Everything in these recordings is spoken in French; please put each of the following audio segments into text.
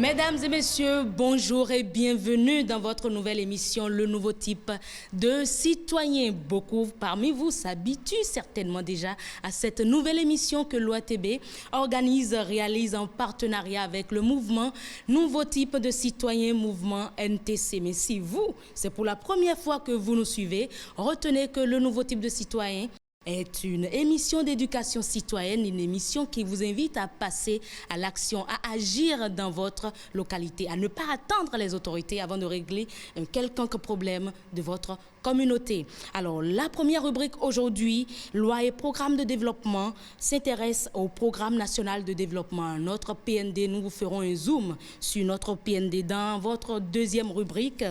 Mesdames et messieurs, bonjour et bienvenue dans votre nouvelle émission, le nouveau type de citoyen. Beaucoup parmi vous s'habituent certainement déjà à cette nouvelle émission que l'OATB organise, réalise en partenariat avec le mouvement Nouveau type de citoyen, mouvement NTC. Mais si vous, c'est pour la première fois que vous nous suivez, retenez que le nouveau type de citoyen est une émission d'éducation citoyenne, une émission qui vous invite à passer à l'action, à agir dans votre localité, à ne pas attendre les autorités avant de régler un quelconque problème de votre communauté. Alors, la première rubrique aujourd'hui, loi et programme de développement, s'intéresse au programme national de développement. Notre PND, nous vous ferons un zoom sur notre PND dans votre deuxième rubrique,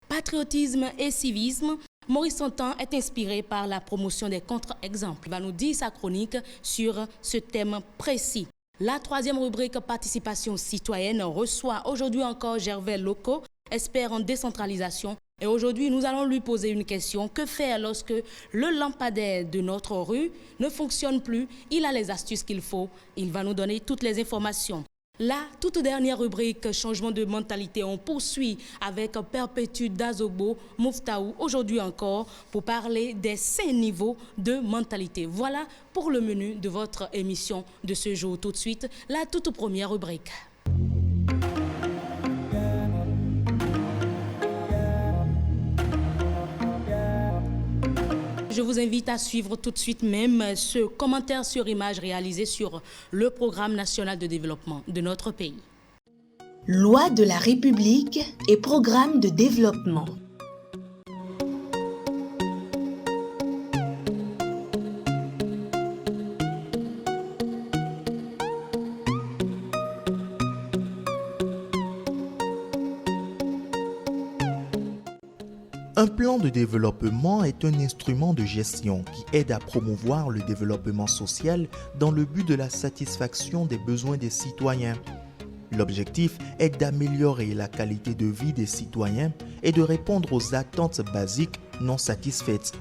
patriotisme et civisme. Maurice Santan est inspiré par la promotion des contre-exemples. Il va nous dire sa chronique sur ce thème précis. La troisième rubrique, participation citoyenne, reçoit aujourd'hui encore Gervais Loco, expert en décentralisation. Et aujourd'hui, nous allons lui poser une question. Que faire lorsque le lampadaire de notre rue ne fonctionne plus? Il a les astuces qu'il faut. Il va nous donner toutes les informations. La toute dernière rubrique, changement de mentalité, on poursuit avec Perpétue Dazobo Mouftaou, aujourd'hui encore, pour parler des 5 niveaux de mentalité. Voilà pour le menu de votre émission de ce jour. Tout de suite, la toute première rubrique. Je vous invite à suivre tout de suite même ce commentaire sur image réalisé sur le programme national de développement de notre pays. Loi de la République et programme de développement. Un plan de développement est un instrument de gestion qui aide à promouvoir le développement social dans le but de la satisfaction des besoins des citoyens. L'objectif est d'améliorer la qualité de vie des citoyens et de répondre aux attentes basiques non satisfaites.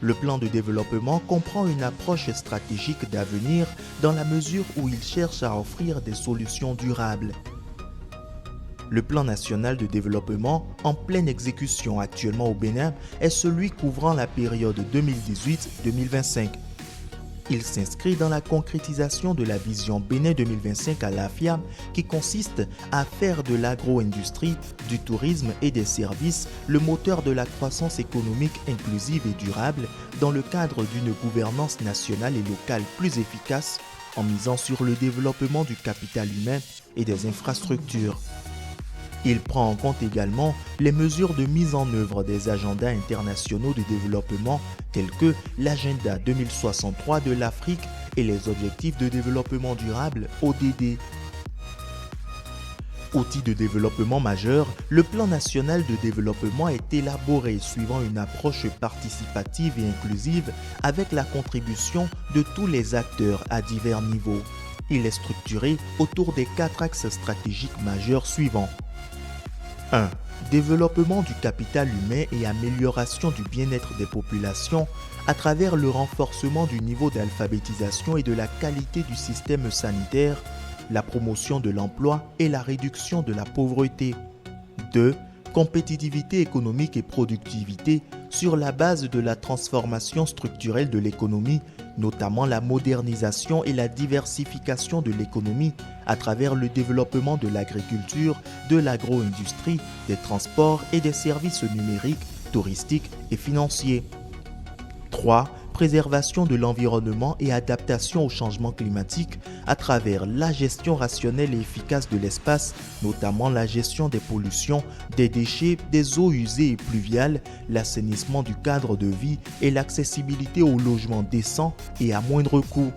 Le plan de développement comprend une approche stratégique d'avenir dans la mesure où il cherche à offrir des solutions durables. Le plan national de développement, en pleine exécution actuellement au Bénin, est celui couvrant la période 2018-2025. Il s'inscrit dans la concrétisation de la vision Bénin 2025 à l'AFIA, qui consiste à faire de l'agro-industrie, du tourisme et des services le moteur de la croissance économique inclusive et durable dans le cadre d'une gouvernance nationale et locale plus efficace en misant sur le développement du capital humain et des infrastructures. Il prend en compte également les mesures de mise en œuvre des agendas internationaux de développement tels que l'agenda 2063 de l'Afrique et les objectifs de développement durable ODD. Outil de développement majeur, le plan national de développement est élaboré suivant une approche participative et inclusive avec la contribution de tous les acteurs à divers niveaux. Il est structuré autour des 4 axes stratégiques majeurs suivants. 1. Développement du capital humain et amélioration du bien-être des populations à travers le renforcement du niveau d'alphabétisation et de la qualité du système sanitaire, la promotion de l'emploi et la réduction de la pauvreté. 2. Compétitivité économique et productivité sur la base de la transformation structurelle de l'économie, notamment la modernisation et la diversification de l'économie à travers le développement de l'agriculture, de l'agro-industrie, des transports et des services numériques, touristiques et financiers. 3. Préservation de l'environnement et adaptation au changement climatique à travers la gestion rationnelle et efficace de l'espace, notamment la gestion des pollutions, des déchets, des eaux usées et pluviales, l'assainissement du cadre de vie et l'accessibilité aux logements décents et à moindre coût.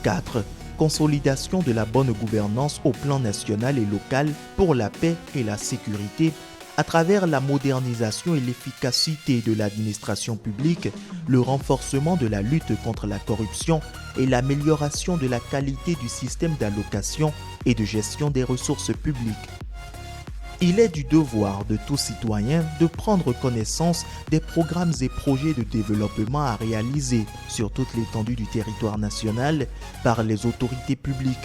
4. Consolidation de la bonne gouvernance au plan national et local pour la paix et la sécurité à travers la modernisation et l'efficacité de l'administration publique, le renforcement de la lutte contre la corruption et l'amélioration de la qualité du système d'allocation et de gestion des ressources publiques. Il est du devoir de tout citoyen de prendre connaissance des programmes et projets de développement à réaliser sur toute l'étendue du territoire national par les autorités publiques.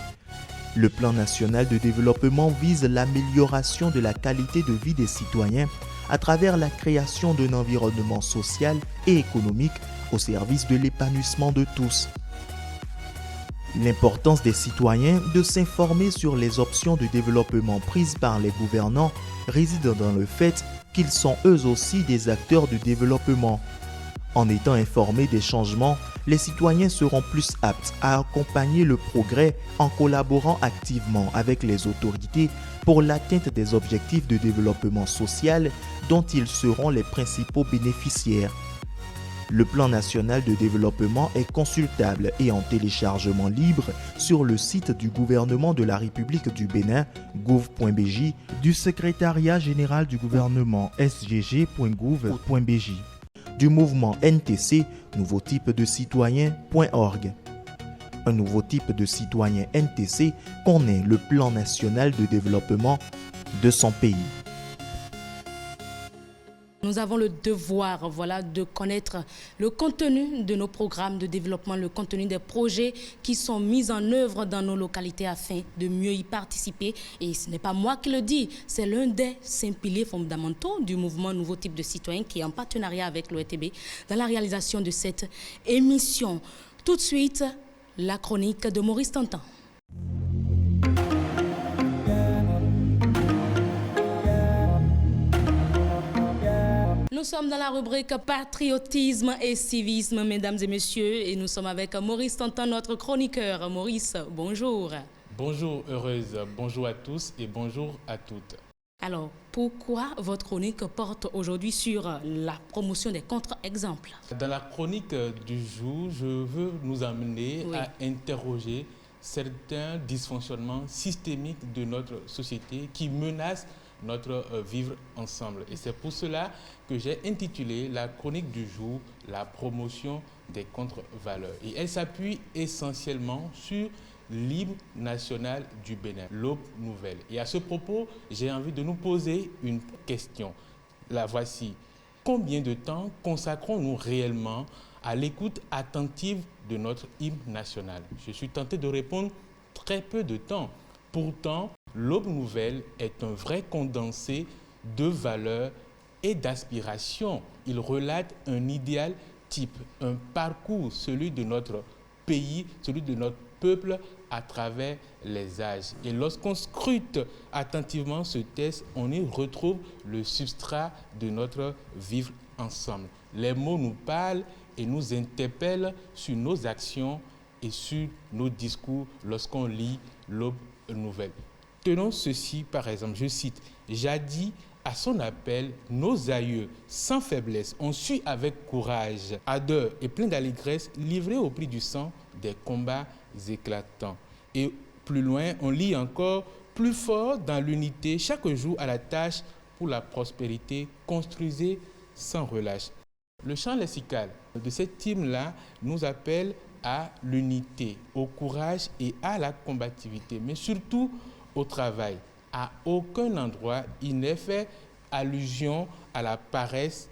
Le plan national de développement vise l'amélioration de la qualité de vie des citoyens à travers la création d'un environnement social et économique au service de l'épanouissement de tous. L'importance des citoyens de s'informer sur les options de développement prises par les gouvernants réside dans le fait qu'ils sont eux aussi des acteurs de développement. En étant informés des changements, les citoyens seront plus aptes à accompagner le progrès en collaborant activement avec les autorités pour l'atteinte des objectifs de développement social dont ils seront les principaux bénéficiaires. Le plan national de développement est consultable et en téléchargement libre sur le site du gouvernement de la République du Bénin, gouv.bj, du secrétariat général du gouvernement, sgg.gouv.bj, du mouvement NTC, nouveau type de citoyen.org. Un nouveau type de citoyen NTC connaît le plan national de développement de son pays. Nous avons le devoir de connaître le contenu de nos programmes de développement, le contenu des projets qui sont mis en œuvre dans nos localités afin de mieux y participer. Et ce n'est pas moi qui le dis, c'est l'un des 5 piliers fondamentaux du mouvement Nouveau Type de Citoyen qui est en partenariat avec l'OETB dans la réalisation de cette émission. Tout de suite, la chronique de Maurice Tantan. Nous sommes dans la rubrique patriotisme et civisme, mesdames et messieurs, et nous sommes avec Maurice Tantan, notre chroniqueur. Maurice, bonjour. Bonjour Heureuse, bonjour à tous et bonjour à toutes. Alors, pourquoi votre chronique porte aujourd'hui sur la promotion des contre-exemples? Dans la chronique du jour, je veux nous amener à interroger certains dysfonctionnements systémiques de notre société qui menacent notre vivre ensemble. Et c'est pour cela que j'ai intitulé la chronique du jour « La promotion des contre-valeurs ». Et elle s'appuie essentiellement sur l'hymne national du Bénin, l'Aube Nouvelle. Et à ce propos, j'ai envie de nous poser une question. La voici. Combien de temps consacrons-nous réellement à l'écoute attentive de notre hymne national? Je suis tenté de répondre très peu de temps. Pourtant, l'Aube Nouvelle est un vrai condensé de valeurs et d'aspirations. Il relate un idéal type, un parcours, celui de notre pays, celui de notre peuple à travers les âges. Et lorsqu'on scrute attentivement ce texte, on y retrouve le substrat de notre vivre ensemble. Les mots nous parlent et nous interpellent sur nos actions et sur nos discours lorsqu'on lit l'Aube Nouvelle. Tenons ceci par exemple, je cite, « Jadis, à son appel, nos aïeux, sans faiblesse, ont su avec courage, ardeur et plein d'allégresse, livrer au prix du sang des combats éclatants. » Et plus loin, on lit encore, « Plus fort dans l'unité, chaque jour à la tâche pour la prospérité, construisez sans relâche. » Le chant lexical de cette hymne-là nous appelle à l'unité, au courage et à la combativité, mais surtout au travail. À aucun endroit, il n'est fait allusion à la paresse,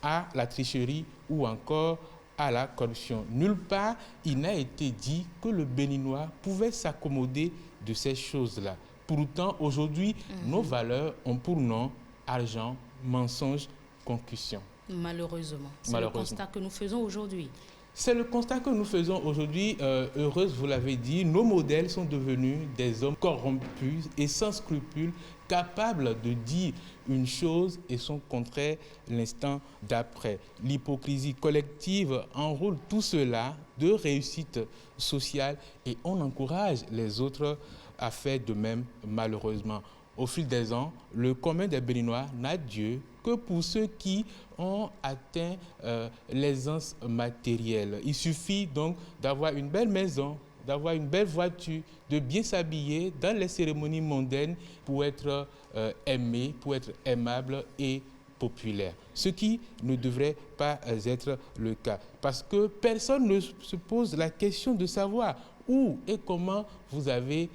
à la tricherie ou encore à la corruption. Nulle part, il n'a été dit que le Béninois pouvait s'accommoder de ces choses-là. Pourtant, aujourd'hui, nos valeurs ont pour nom argent, mensonge, concussion. Malheureusement. C'est le constat que nous faisons aujourd'hui. C'est le constat que nous faisons aujourd'hui. Heureuse, vous l'avez dit, nos modèles sont devenus des hommes corrompus et sans scrupules, capables de dire une chose et son contraire l'instant d'après. L'hypocrisie collective enroule tout cela de réussite sociale et on encourage les autres à faire de même, malheureusement. Au fil des ans, le commun des Béninois n'a Dieu que pour ceux qui ont atteint l'aisance matérielle. Il suffit donc d'avoir une belle maison, d'avoir une belle voiture, de bien s'habiller dans les cérémonies mondaines pour être aimé, pour être aimable et populaire. Ce qui ne devrait pas être le cas. Parce que personne ne se pose la question de savoir où et comment vous avez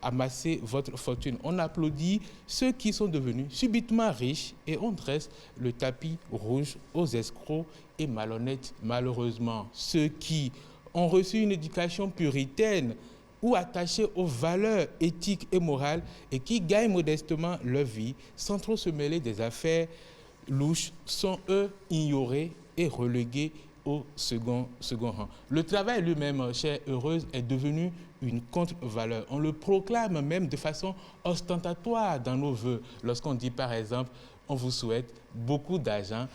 amasser votre fortune. On applaudit ceux qui sont devenus subitement riches et on dresse le tapis rouge aux escrocs et malhonnêtes. Malheureusement, ceux qui ont reçu une éducation puritaine ou attachés aux valeurs éthiques et morales et qui gagnent modestement leur vie sans trop se mêler des affaires louches sont, eux, ignorés et relégués au second rang. Le travail lui-même, chère Heureuse, est devenu une contre-valeur. On le proclame même de façon ostentatoire dans nos vœux. Lorsqu'on dit, par exemple, on vous souhaite beaucoup d'argent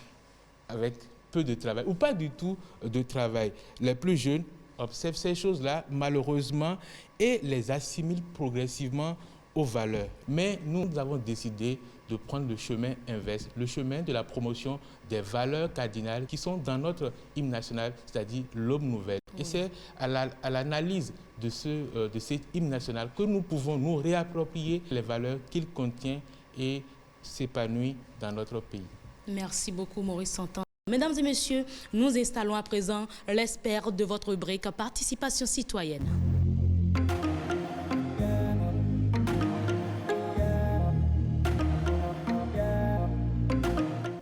avec peu de travail ou pas du tout de travail. Les plus jeunes observent ces choses-là, malheureusement, et les assimilent progressivement aux valeurs. Mais nous avons décidé de prendre le chemin inverse, le chemin de la promotion des valeurs cardinales qui sont dans notre hymne national, c'est-à-dire l'aube nouvelle. Et c'est à l'analyse de cet hymne national que nous pouvons nous réapproprier les valeurs qu'il contient et s'épanouir dans notre pays. Merci beaucoup, Maurice Santan. Mesdames et messieurs, nous installons à présent l'expert de votre rubrique Participation citoyenne.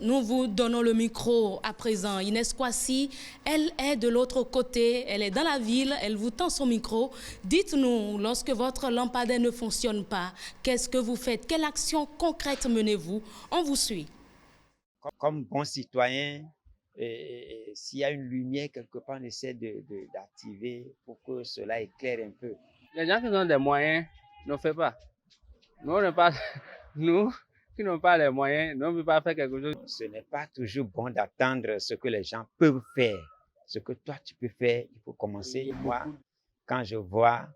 Nous vous donnons le micro à présent. Inès Kwasi, elle est de l'autre côté, elle est dans la ville, elle vous tend son micro. Dites-nous, lorsque votre lampadaire ne fonctionne pas, qu'est-ce que vous faites? Quelle action concrète menez-vous? On vous suit. Comme bon citoyen, s'il y a une lumière quelque part, on essaie d'activer pour que cela éclaire un peu. Les gens qui ont des moyens ne font pas. Nous qui n'ont pas les moyens, nous ne pouvons pas faire quelque chose. Ce n'est pas toujours bon d'attendre ce que les gens peuvent faire. Ce que toi tu peux faire, il faut commencer. Moi, quand je vois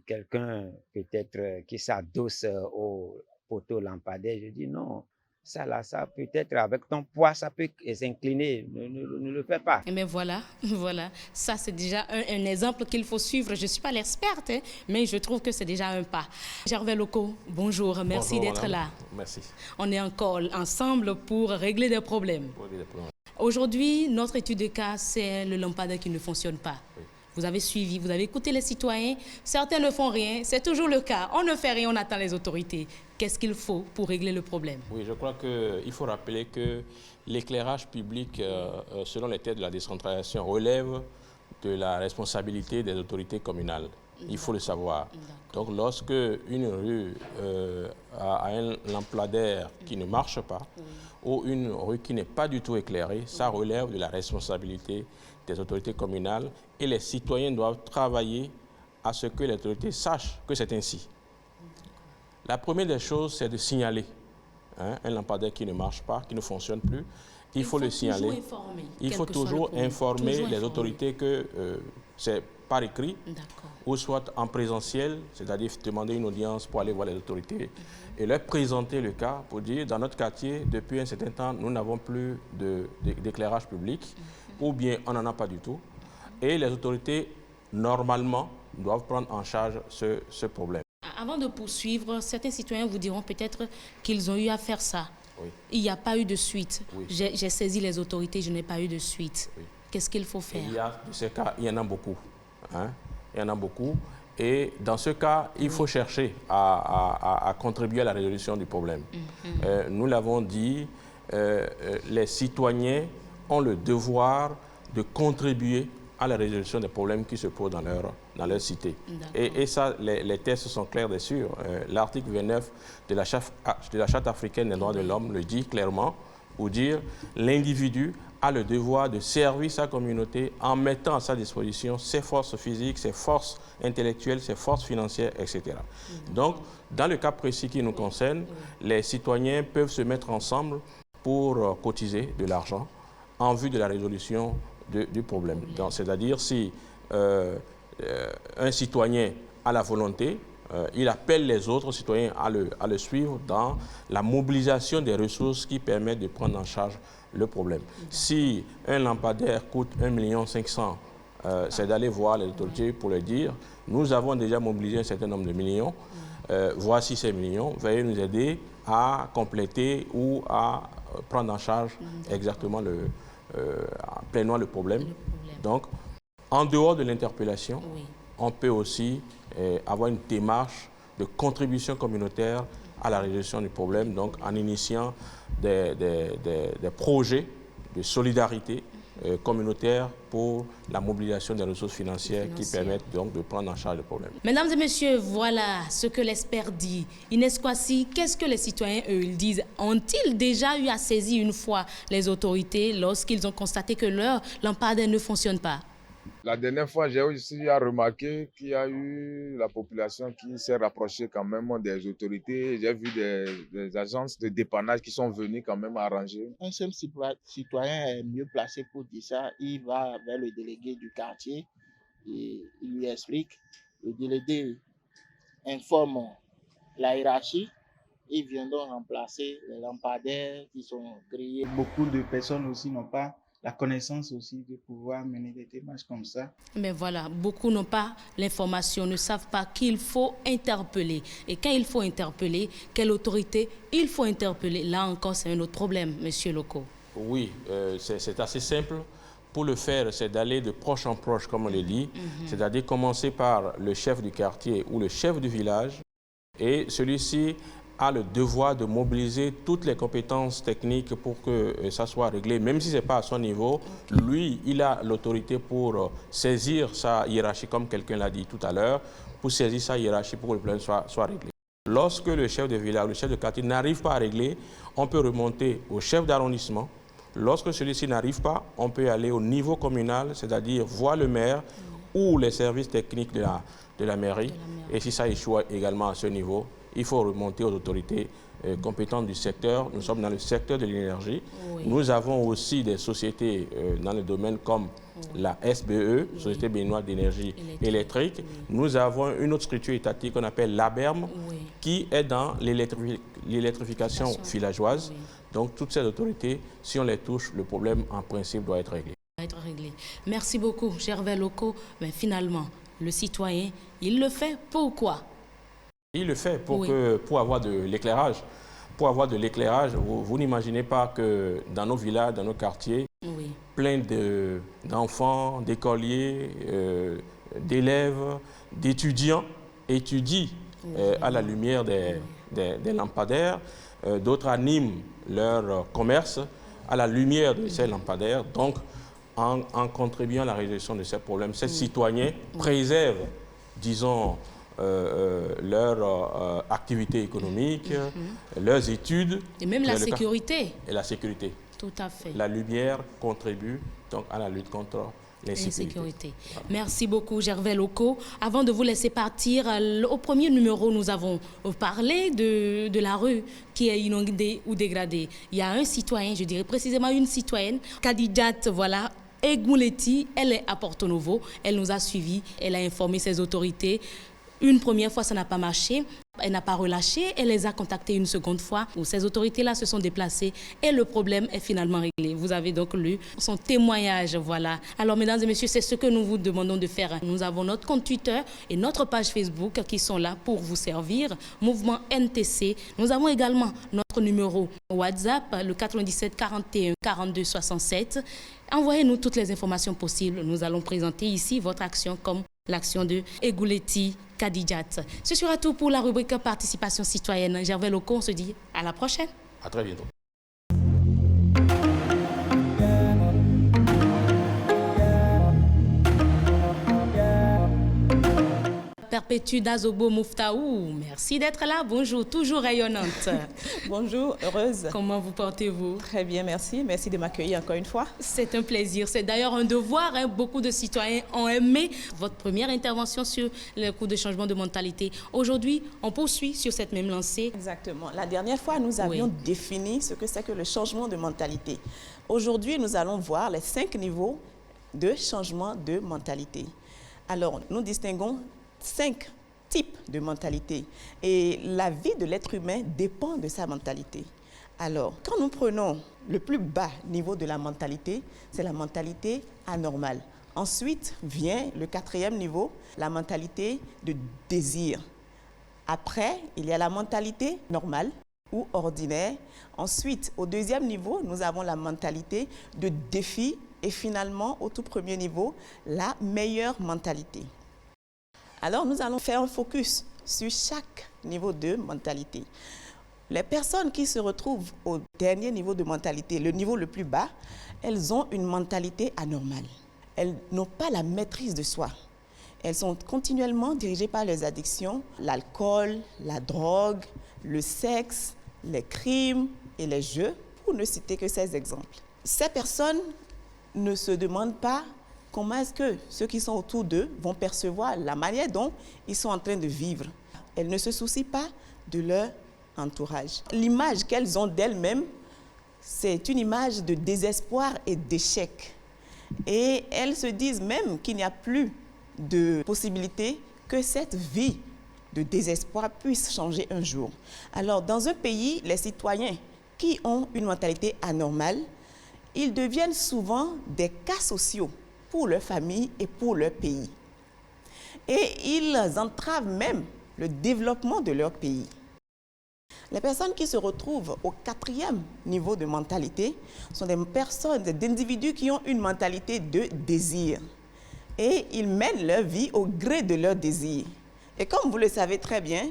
quelqu'un peut-être qui s'adosse au poteau lampadaire, je dis non. Ça là, ça peut-être avec ton poids, ça peut s'incliner. Ne le fais pas. Mais voilà. Ça c'est déjà un exemple qu'il faut suivre. Je ne suis pas l'experte, hein, mais je trouve que c'est déjà un pas. Gervais Loko, bonjour, merci d'être là. Merci. On est encore ensemble pour régler des problèmes. Aujourd'hui, notre étude de cas, c'est le lampadaire qui ne fonctionne pas. Oui. Vous avez suivi, vous avez écouté les citoyens. Certains ne font rien, c'est toujours le cas. On ne fait rien, on attend les autorités. Qu'est-ce qu'il faut pour régler le problème? Oui, je crois qu'il faut rappeler que l'éclairage public, selon les thèmes de la décentralisation, relève de la responsabilité des autorités communales. Il faut le savoir. Donc, lorsque une rue a un lampadaire qui ne marche pas, ou une rue qui n'est pas du tout éclairée, ça relève de la responsabilité des autorités communales et les citoyens doivent travailler à ce que les autorités sachent que c'est ainsi. La première des choses, c'est de signaler un lampadaire qui ne marche pas, qui ne fonctionne plus. Il faut le signaler. Il faut toujours informer les autorités que c'est par écrit ou soit en présentiel, c'est-à-dire demander une audience pour aller voir les autorités et leur présenter le cas pour dire dans notre quartier, depuis un certain temps, nous n'avons plus d'éclairage public ou bien on n'en a pas du tout. Et les autorités, normalement, doivent prendre en charge ce problème. Avant de poursuivre, certains citoyens vous diront peut-être qu'ils ont eu à faire ça. Oui. Il n'y a pas eu de suite. Oui. J'ai saisi les autorités, je n'ai pas eu de suite. Oui. Qu'est-ce qu'il faut faire? De ces cas, il y en a beaucoup. Il y en a beaucoup. Et dans ce cas, il faut chercher à contribuer à la résolution du problème. Nous l'avons dit, les citoyens ont le devoir de contribuer à la résolution des problèmes qui se posent dans leur cité. Et ça, les textes sont clairs et sûrs. L'article 29 de la Charte africaine des droits de l'homme le dit clairement, pour dire l'individu a le devoir de servir sa communauté en mettant à sa disposition ses forces physiques, ses forces intellectuelles, ses forces financières, etc. Donc, dans le cas précis qui nous concerne, les citoyens peuvent se mettre ensemble pour cotiser de l'argent en vue de la résolution du problème. C'est-à-dire si un citoyen a la volonté, il appelle les autres citoyens à le suivre dans la mobilisation des ressources qui permettent de prendre en charge le problème. Si un lampadaire coûte 1 500 000, c'est d'aller voir les autorités pour leur dire « Nous avons déjà mobilisé un certain nombre de millions, voici ces millions, veuillez nous aider à compléter ou à prendre en charge exactement pleinement le problème. » Donc, en dehors de l'interpellation, on peut aussi avoir une démarche de contribution communautaire à la résolution du problème, donc en initiant des projets de solidarité communautaire pour la mobilisation des ressources financières qui permettent donc de prendre en charge le problème. Mesdames et messieurs, voilà ce que l'expert dit. Inès Kwasi, qu'est-ce que les citoyens, eux, ils disent? Ont-ils déjà eu à saisir une fois les autorités lorsqu'ils ont constaté que leur lampadaire ne fonctionne pas? La dernière fois, j'ai aussi remarqué qu'il y a eu la population qui s'est rapprochée quand même des autorités. J'ai vu des agences de dépannage qui sont venues quand même arranger. Un seul citoyen est mieux placé pour dire ça. Il va vers le délégué du quartier et il lui explique. Le délégué informe la hiérarchie. Ils viendront remplacer les lampadaires qui sont grillés. Beaucoup de personnes aussi n'ont pas la connaissance aussi de pouvoir mener des démarches comme ça. Mais voilà, beaucoup n'ont pas l'information, ne savent pas qu'il faut interpeller. Et quand il faut interpeller, quelle autorité il faut interpeller? Là encore, c'est un autre problème, Monsieur Loko. Oui, c'est assez simple. Pour le faire, c'est d'aller de proche en proche, comme on le dit. C'est-à-dire commencer par le chef du quartier ou le chef du village. Et celui-ci a le devoir de mobiliser toutes les compétences techniques pour que ça soit réglé, même si ce n'est pas à son niveau. Lui, il a l'autorité pour saisir sa hiérarchie, comme quelqu'un l'a dit tout à l'heure, pour saisir sa hiérarchie pour que le problème soit réglé. Lorsque le chef de village, le chef de quartier n'arrive pas à régler, on peut remonter au chef d'arrondissement. Lorsque celui-ci n'arrive pas, on peut aller au niveau communal, c'est-à-dire voir le maire ou les services techniques de la mairie. Et si ça échoue également à ce niveau, il faut remonter aux autorités compétentes du secteur. Nous sommes dans le secteur de l'énergie. Oui. Nous avons aussi des sociétés dans le domaine comme la SBE, Société béninoise d'énergie électrique. Oui. Nous avons une autre structure étatique qu'on appelle l'ABERM, qui est dans l'électrification villageoise. Oui. Donc toutes ces autorités, si on les touche, le problème en principe doit être réglé. Merci beaucoup, Gervais Loko. Mais finalement, le citoyen, il le fait pourquoi? Il le fait pour avoir de l'éclairage. Pour avoir de l'éclairage, vous n'imaginez pas que dans nos villages, dans nos quartiers, plein d'enfants, d'écoliers, d'élèves, d'étudiants étudient à la lumière des lampadaires. D'autres animent leur commerce à la lumière de ces lampadaires. Donc, en contribuant à la résolution de ces problèmes, ces citoyens préservent, disons, leur activité économique, leurs études. Et même la sécurité. Et la sécurité. Tout à fait. La lumière contribue donc à la lutte contre l'insécurité. Voilà. Merci beaucoup, Gervais Loko. Avant de vous laisser partir, au premier numéro, nous avons parlé de la rue qui est inondée ou dégradée. Il y a un citoyen, je dirais précisément une citoyenne, Kadidjat, voilà, Egmouleti, elle est à Porto Novo, elle nous a suivis, elle a informé ses autorités. Une première fois, ça n'a pas marché. Elle n'a pas relâché. Elle les a contactés une seconde fois où ces autorités-là se sont déplacées et le problème est finalement réglé. Vous avez donc lu son témoignage, voilà. Alors, mesdames et messieurs, c'est ce que nous vous demandons de faire. Nous avons notre compte Twitter et notre page Facebook qui sont là pour vous servir. Mouvement NTC. Nous avons également notre numéro WhatsApp, le 97 41 42 67. Envoyez-nous toutes les informations possibles. Nous allons présenter ici votre action comme l'action de Egmouleti Kadidjat. Ce sera tout pour la rubrique participation citoyenne. Gervais Loko, on se dit à la prochaine. À très bientôt. Perpétue Dazobo Mouftaou, merci d'être là. Bonjour, toujours rayonnante. Bonjour, heureuse. Comment vous portez-vous? Très bien, merci. Merci de m'accueillir encore une fois. C'est un plaisir. C'est d'ailleurs un devoir. Beaucoup de citoyens ont aimé votre première intervention sur le cours de changement de mentalité. Aujourd'hui, on poursuit sur cette même lancée. Exactement. La dernière fois, nous avions défini ce que c'est que le changement de mentalité. Aujourd'hui, nous allons voir les 5 niveaux de changement de mentalité. Alors, nous distinguons 5 types de mentalité et la vie de l'être humain dépend de sa mentalité. Alors, quand nous prenons le plus bas niveau de la mentalité, c'est la mentalité anormale. Ensuite vient le 4e niveau, la mentalité de désir. Après, il y a la mentalité normale ou ordinaire. Ensuite, au 2e niveau, nous avons la mentalité de défi et finalement, au tout premier niveau, la meilleure mentalité. Alors, nous allons faire un focus sur chaque niveau de mentalité. Les personnes qui se retrouvent au dernier niveau de mentalité, le niveau le plus bas, elles ont une mentalité anormale. Elles n'ont pas la maîtrise de soi. Elles sont continuellement dirigées par les addictions, l'alcool, la drogue, le sexe, les crimes et les jeux, pour ne citer que ces exemples. Ces personnes ne se demandent pas comment est-ce que ceux qui sont autour d'eux vont percevoir la manière dont ils sont en train de vivre. Elles ne se soucient pas de leur entourage. L'image qu'elles ont d'elles-mêmes, c'est une image de désespoir et d'échec. Et elles se disent même qu'il n'y a plus de possibilité que cette vie de désespoir puisse changer un jour. Alors, dans un pays, les citoyens qui ont une mentalité anormale, ils deviennent souvent des cas sociaux pour leur famille et pour leur pays. Et ils entravent même le développement de leur pays. Les personnes qui se retrouvent au 4e niveau de mentalité sont des personnes, des individus qui ont une mentalité de désir. Et ils mènent leur vie au gré de leurs désirs. Et comme vous le savez très bien,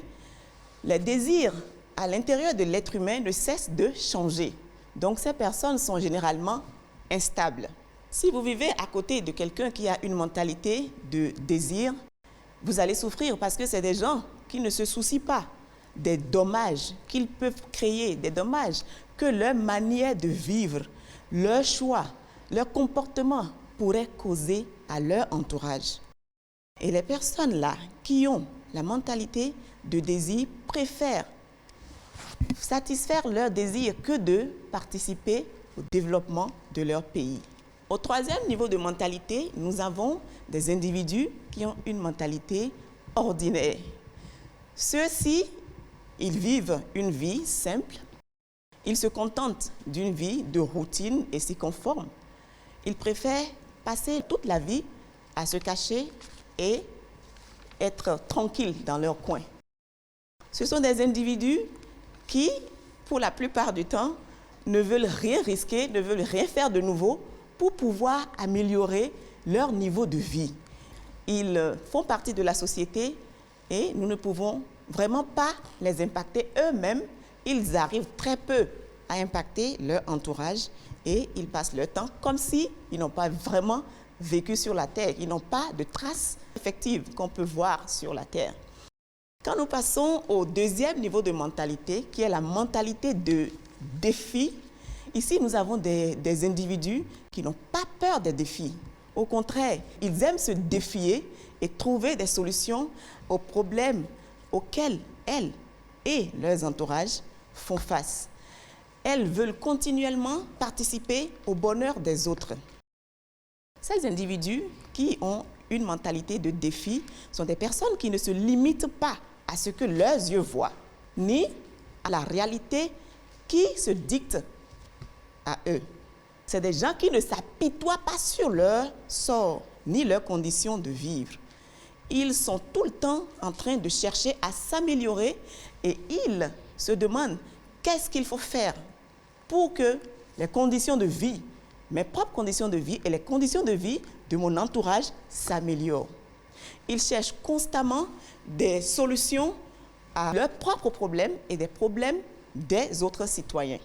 les désirs à l'intérieur de l'être humain ne cessent de changer. Donc ces personnes sont généralement instables. Si vous vivez à côté de quelqu'un qui a une mentalité de désir, vous allez souffrir parce que c'est des gens qui ne se soucient pas des dommages qu'ils peuvent créer, des dommages que leur manière de vivre, leur choix, leur comportement pourraient causer à leur entourage. Et les personnes-là qui ont la mentalité de désir préfèrent satisfaire leur désir que de participer au développement de leur pays. Au 3e niveau de mentalité, nous avons des individus qui ont une mentalité ordinaire. Ceux-ci, ils vivent une vie simple. Ils se contentent d'une vie de routine et s'y conforment. Ils préfèrent passer toute la vie à se cacher et être tranquilles dans leur coin. Ce sont des individus qui, pour la plupart du temps, ne veulent rien risquer, ne veulent rien faire de nouveau pour pouvoir améliorer leur niveau de vie. Ils font partie de la société et nous ne pouvons vraiment pas les impacter eux-mêmes. Ils arrivent très peu à impacter leur entourage et ils passent leur temps comme s'ils n'ont pas vraiment vécu sur la terre. Ils n'ont pas de traces effectives qu'on peut voir sur la terre. Quand nous passons au 2e niveau de mentalité, qui est la mentalité de défi, ici nous avons des individus qui n'ont pas peur des défis. Au contraire, ils aiment se défier et trouver des solutions aux problèmes auxquels elles et leurs entourages font face. Elles veulent continuellement participer au bonheur des autres. Ces individus qui ont une mentalité de défi sont des personnes qui ne se limitent pas à ce que leurs yeux voient, ni à la réalité qui se dicte à eux. C'est des gens qui ne s'apitoient pas sur leur sort, ni leurs conditions de vivre. Ils sont tout le temps en train de chercher à s'améliorer et ils se demandent qu'est-ce qu'il faut faire pour que les conditions de vie, mes propres conditions de vie et les conditions de vie de mon entourage s'améliorent. Ils cherchent constamment des solutions à leurs propres problèmes et des problèmes des autres citoyens.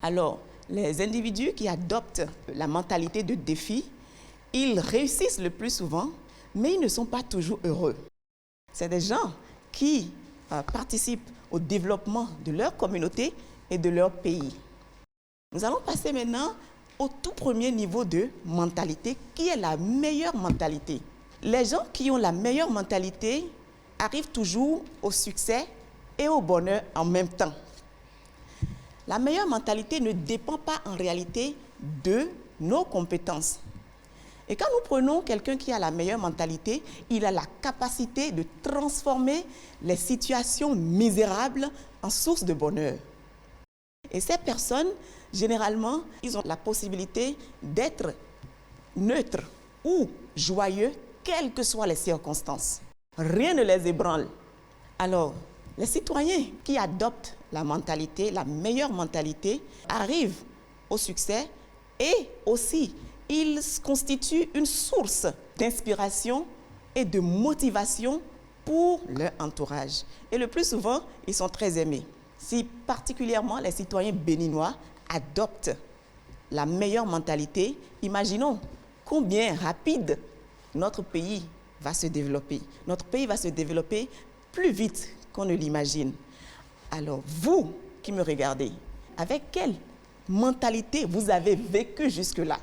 Alors, les individus qui adoptent la mentalité de défi, ils réussissent le plus souvent, mais ils ne sont pas toujours heureux. C'est des gens qui participent au développement de leur communauté et de leur pays. Nous allons passer maintenant au tout premier niveau de mentalité, qui est la meilleure mentalité. Les gens qui ont la meilleure mentalité arrivent toujours au succès et au bonheur en même temps. La meilleure mentalité ne dépend pas en réalité de nos compétences. Et quand nous prenons quelqu'un qui a la meilleure mentalité, il a la capacité de transformer les situations misérables en source de bonheur. Et ces personnes, généralement, ils ont la possibilité d'être neutres ou joyeux, quelles que soient les circonstances. Rien ne les ébranle. Alors, les citoyens qui adoptent la mentalité, la meilleure mentalité, arrivent au succès et aussi, ils constituent une source d'inspiration et de motivation pour leur entourage. Et le plus souvent, ils sont très aimés. si particulièrement les citoyens béninois adoptent la meilleure mentalité, imaginons combien rapide notre pays va se développer. Notre pays va se développer plus vite qu'on ne l'imagine. Alors, vous qui me regardez, avec quelle mentalité vous avez vécu jusque-là?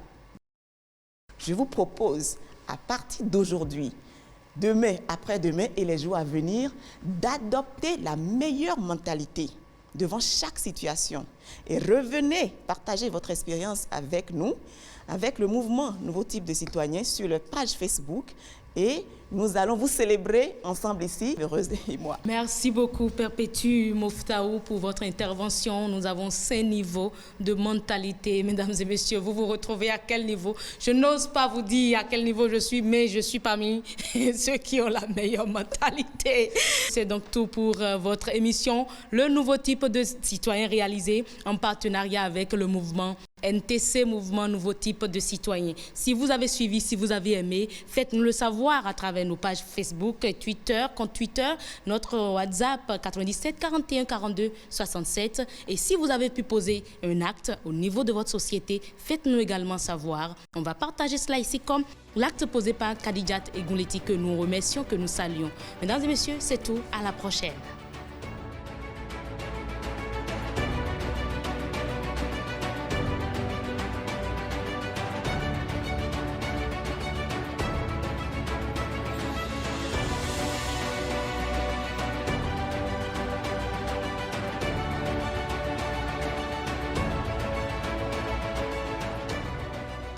Je vous propose, à partir d'aujourd'hui, demain, après-demain et les jours à venir, d'adopter la meilleure mentalité devant chaque situation. Et revenez partager votre expérience avec nous, avec le mouvement Nouveau Type de Citoyens sur la page Facebook. Et nous allons vous célébrer ensemble ici, Heureuse et moi. Merci beaucoup, Perpétue Moftaou, pour votre intervention. Nous avons 5 niveaux de mentalité. Mesdames et messieurs, vous vous retrouvez à quel niveau? Je n'ose pas vous dire à quel niveau je suis, mais je suis parmi ceux qui ont la meilleure mentalité. C'est donc tout pour votre émission, Le Nouveau Type de Citoyen, réalisé en partenariat avec le mouvement NTC, Mouvement Nouveau Type de Citoyens. Si vous avez suivi, si vous avez aimé, faites-nous le savoir à travers nos pages Facebook, Twitter, compte Twitter, notre WhatsApp 97 41 42 67. Et si vous avez pu poser un acte au niveau de votre société, faites-nous également savoir. On va partager cela ici comme l'acte posé par Kadijat Egouleti, que nous remercions, que nous saluons. Mesdames et messieurs, c'est tout. À la prochaine.